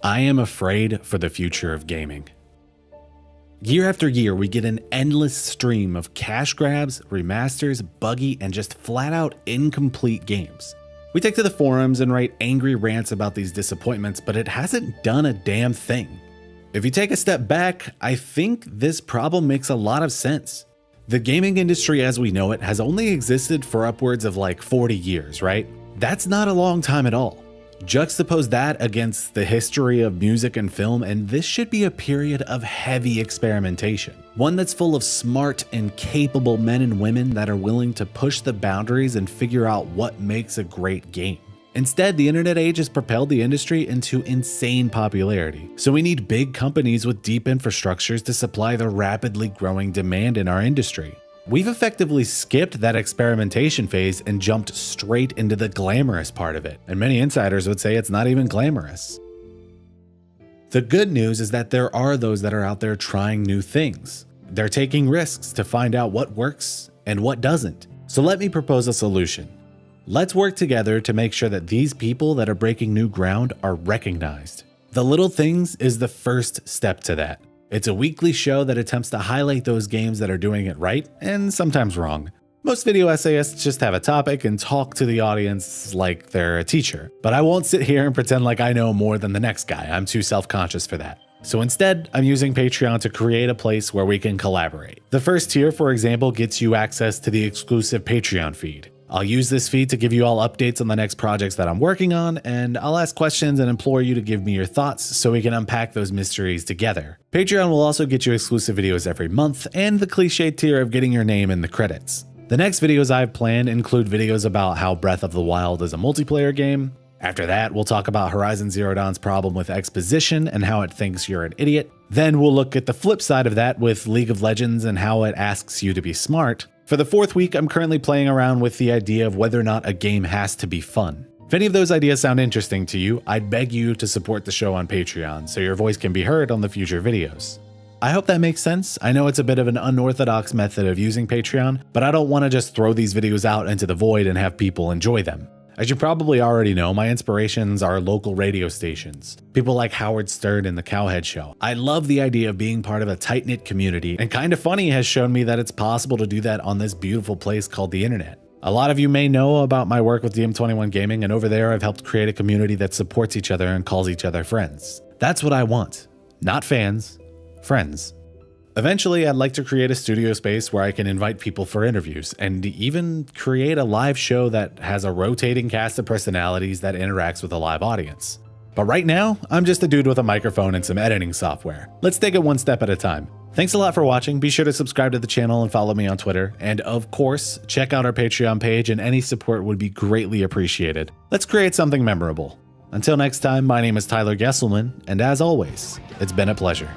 I am afraid for the future of gaming. Year after year, we get an endless stream of cash grabs, remasters, buggy, and just flat out incomplete games. We take to the forums and write angry rants about these disappointments, but it hasn't done a damn thing. If you take a step back, I think this problem makes a lot of sense. The gaming industry as we know it has only existed for upwards of like 40 years, right? That's not a long time at all. Juxtapose that against the history of music and film, and this should be a period of heavy experimentation. One that's full of smart and capable men and women that are willing to push the boundaries and figure out what makes a great game. Instead, the internet age has propelled the industry into insane popularity. So we need big companies with deep infrastructures to supply the rapidly growing demand in our industry. We've effectively skipped that experimentation phase and jumped straight into the glamorous part of it, and many insiders would say it's not even glamorous. The good news is that there are those that are out there trying new things. They're taking risks to find out what works and what doesn't. So let me propose a solution. Let's work together to make sure that these people that are breaking new ground are recognized. The Little Things is the first step to that. It's a weekly show that attempts to highlight those games that are doing it right and sometimes wrong. Most video essayists just have a topic and talk to the audience like they're a teacher, but I won't sit here and pretend like I know more than the next guy. I'm too self-conscious for that. So instead, I'm using Patreon to create a place where we can collaborate. The first tier, for example, gets you access to the exclusive Patreon feed. I'll use this feed to give you all updates on the next projects that I'm working on, and I'll ask questions and implore you to give me your thoughts so we can unpack those mysteries together. Patreon will also get you exclusive videos every month and the cliche tier of getting your name in the credits. The next videos I've planned include videos about how Breath of the Wild is a multiplayer game. After that, we'll talk about Horizon Zero Dawn's problem with exposition and how it thinks you're an idiot. Then we'll look at the flip side of that with League of Legends and how it asks you to be smart. For the fourth week, I'm currently playing around with the idea of whether or not a game has to be fun. If any of those ideas sound interesting to you, I'd beg you to support the show on Patreon so your voice can be heard on the future videos. I hope that makes sense. I know it's a bit of an unorthodox method of using Patreon, but I don't want to just throw these videos out into the void and have people enjoy them. As you probably already know, my inspirations are local radio stations, people like Howard Stern and The Cowhead Show. I love the idea of being part of a tight-knit community, and Kinda Funny has shown me that it's possible to do that on this beautiful place called the internet. A lot of you may know about my work with DM21 Gaming, and over there I've helped create a community that supports each other and calls each other friends. That's what I want. Not fans, friends. Eventually, I'd like to create a studio space where I can invite people for interviews and even create a live show that has a rotating cast of personalities that interacts with a live audience. But right now, I'm just a dude with a microphone and some editing software. Let's take it one step at a time. Thanks a lot for watching. Be sure to subscribe to the channel and follow me on Twitter. And of course, check out our Patreon page, and any support would be greatly appreciated. Let's create something memorable. Until next time, my name is Tyler Gesselman, and as always, it's been a pleasure.